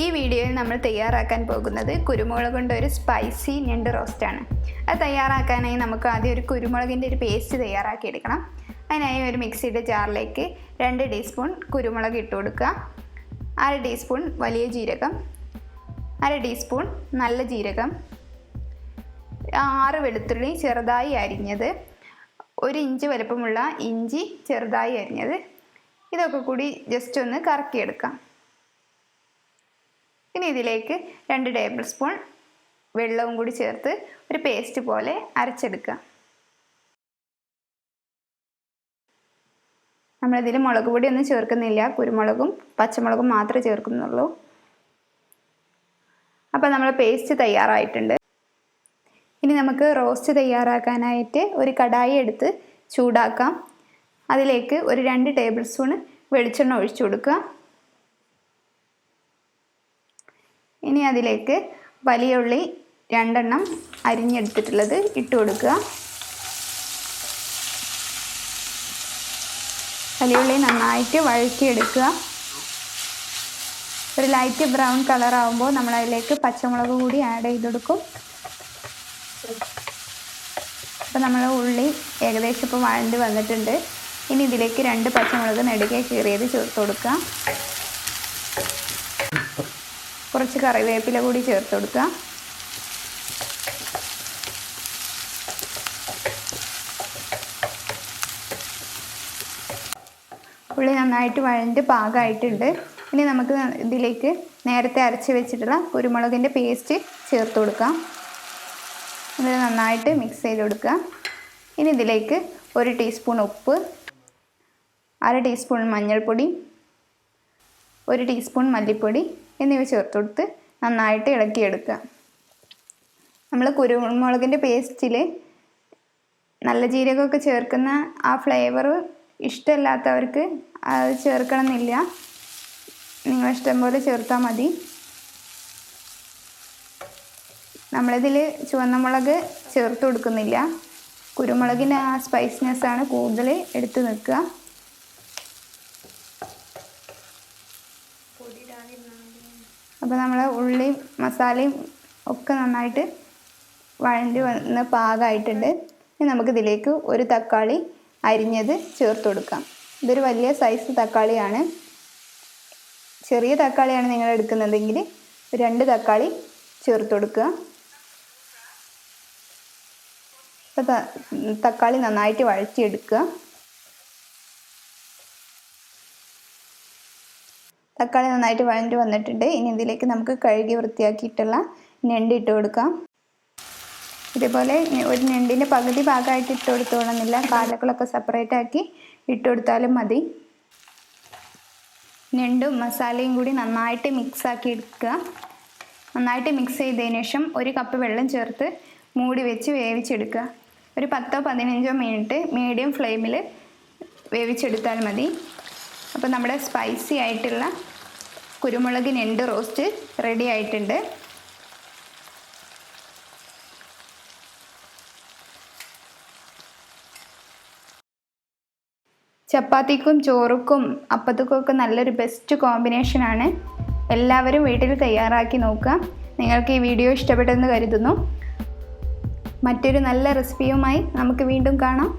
ഈ വീഡിയോയിൽ നമ്മൾ തയ്യാറാക്കാൻ പോകുന്നത് കുരുമുളക് കൊണ്ട് ഒരു സ്പൈസി ഞണ്ട് റോസ്റ്റാണ്. അത് തയ്യാറാക്കാനായി നമുക്ക് ആദ്യം ഒരു കുരുമുളകിൻ്റെ ഒരു പേസ്റ്റ് തയ്യാറാക്കി എടുക്കണം. അതിനായി ഒരു മിക്സിയുടെ ജാറിലേക്ക് 2 ടീസ്പൂൺ കുരുമുളക് ഇട്ട് കൊടുക്കുക, 1/2 ടീസ്പൂൺ വലിയ ജീരകം, 1/2 ടീസ്പൂൺ നല്ല ജീരകം, 6 വെളുത്തുള്ളി ചെറുതായി അരിഞ്ഞത്, 1 ഇഞ്ച് വലുപ്പമുള്ള ഇഞ്ചി ചെറുതായി അരിഞ്ഞത്, ഇതൊക്കെ കൂടി ജസ്റ്റ് ഒന്ന് കറക്കിയെടുക്കാം. ഇനി ഇതിലേക്ക് 2 ടേബിൾ സ്പൂൺ വെള്ളവും കൂടി ചേർത്ത് ഒരു പേസ്റ്റ് പോലെ അരച്ചെടുക്കുക. നമ്മളിതിൽ മുളക് പൊടി ഒന്നും ചേർക്കുന്നില്ല, കുരുമുളകും പച്ചമുളകും മാത്രമേ ചേർക്കുന്നുള്ളൂ. അപ്പോൾ നമ്മൾ പേസ്റ്റ് തയ്യാറായിട്ടുണ്ട്. ഇനി നമുക്ക് റോസ്റ്റ് തയ്യാറാക്കാനായിട്ട് ഒരു കടായി എടുത്ത് ചൂടാക്കാം. അതിലേക്ക് ഒരു 2 ടേബിൾ സ്പൂൺ വെളിച്ചെണ്ണ ഒഴിച്ചു കൊടുക്കുക. ഇനി അതിലേക്ക് വലിയ ഉള്ളി 2 എണ്ണം അരിഞ്ഞെടുത്തിട്ടുള്ളത് ഇട്ട് കൊടുക്കുക. വലിയ ഉള്ളി നന്നായിട്ട് വഴറ്റിയെടുക്കുക. ഒരു ലൈറ്റ് ബ്രൗൺ കളർ ആകുമ്പോൾ നമ്മൾ അതിലേക്ക് പച്ചമുളക് കൂടി ആഡ് ചെയ്ത് കൊടുക്കും. അപ്പോൾ നമ്മൾ ഉള്ളി ഏകദേശം ഇപ്പോൾ വഴണ്ട് വന്നിട്ടുണ്ട്. ഇനി ഇതിലേക്ക് 2 പച്ചമുളക് നെടുകെ കീറിയത് ചേർത്ത് കൊടുക്കുക. കുറച്ച് കറിവേപ്പില കൂടി ചേർത്ത് കൊടുക്കുക. ഉള്ളി നന്നായിട്ട് വഴണ്ട് പാകമായിട്ടുണ്ട്. ഇനി നമുക്ക് ഇതിലേക്ക് നേരത്തെ അരച്ച് വെച്ചിട്ടുള്ള കുരുമുളകിൻ്റെ പേസ്റ്റ് ചേർത്ത് കൊടുക്കാം. ഇത് നന്നായിട്ട് മിക്സ് ചെയ്ത് കൊടുക്കുക. ഇനി ഇതിലേക്ക് 1 ടീസ്പൂൺ ഉപ്പ്, 1/2 ടീസ്പൂൺ മഞ്ഞൾപ്പൊടി, 1 ടീസ്പൂൺ മല്ലിപ്പൊടി എന്നിവ ചേർത്ത് കൊടുത്ത് നന്നായിട്ട് ഇളക്കിയെടുക്കുക. നമ്മൾ കുരുമുളകിൻ്റെ പേസ്റ്റിൽ നല്ല ജീരകമൊക്കെ ചേർക്കുന്ന ആ ഫ്ലേവർ ഇഷ്ടമില്ലാത്തവർക്ക് അത് ചേർക്കണമെന്നില്ല, നിങ്ങളിഷ്ടം പോലെ ചേർത്താൽ മതി. നമ്മളിതിൽ ചുവന്ന മുളക് ചേർത്ത് കൊടുക്കുന്നില്ല, കുരുമുളകിൻ്റെ ആ സ്പൈസിനെസ്സാണ് കൂടുതൽ എടുത്ത് നിൽക്കുക. അപ്പോൾ നമ്മൾ ഉള്ളിയും മസാലയും ഒക്കെ നന്നായിട്ട് വഴണ്ടി വന്ന് പാകമായിട്ടുണ്ട്. ഇനി നമുക്കിതിലേക്ക് 1 തക്കാളി അരിഞ്ഞത് ചേർത്ത് കൊടുക്കാം. ഇതൊരു വലിയ സൈസ് തക്കാളിയാണ്. ചെറിയ തക്കാളിയാണ് നിങ്ങൾ എടുക്കുന്നതെങ്കിൽ 2 തക്കാളി ചേർത്ത് കൊടുക്കുക. അപ്പോൾ തക്കാളി നന്നായിട്ട് വഴറ്റിയെടുക്കുക. തക്കാളി നന്നായിട്ട് വഴണ്ടി വന്നിട്ടുണ്ട്. ഇനി ഇതിലേക്ക് നമുക്ക് കഴുകി വൃത്തിയാക്കിയിട്ടുള്ള ഞണ്ട് ഇട്ട് കൊടുക്കാം. ഇതേപോലെ ഒരു ഞണ്ടിൻ്റെ പകുതി ഭാഗമായിട്ട് ഇട്ട് കൊടുത്തോളന്നില്ല, കാലുകളൊക്കെ സെപ്പറേറ്റ് ആക്കി ഇട്ട് കൊടുത്താലും മതി. ഞണ്ടും മസാലയും കൂടി നന്നായിട്ട് മിക്സ് ആക്കി എടുക്കുക. നന്നായിട്ട് മിക്സ് ചെയ്തതിന് ശേഷം 1 കപ്പ് വെള്ളം ചേർത്ത് മൂടി വെച്ച് വേവിച്ചെടുക്കുക. ഒരു 10-15 മിനിറ്റ് മീഡിയം ഫ്ലെയിമിൽ വേവിച്ചെടുത്താൽ മതി. അപ്പോൾ നമ്മുടെ സ്പൈസി ആയിട്ടുള്ള കുരുമുളക് ഞണ്ട് റോസ്റ്റ് റെഡി ആയിട്ടുണ്ട്. ചപ്പാത്തിക്കും ചോറുക്കും അപ്പത്തിക്കും ഒക്കെ നല്ലൊരു ബെസ്റ്റ് കോമ്പിനേഷനാണ്. എല്ലാവരും വീട്ടിൽ തയ്യാറാക്കി നോക്കുക. നിങ്ങൾക്ക് ഈ വീഡിയോ ഇഷ്ടപ്പെട്ടെന്ന് കരുതുന്നു. മറ്റൊരു നല്ല റെസിപ്പിയുമായി നമുക്ക് വീണ്ടും കാണാം.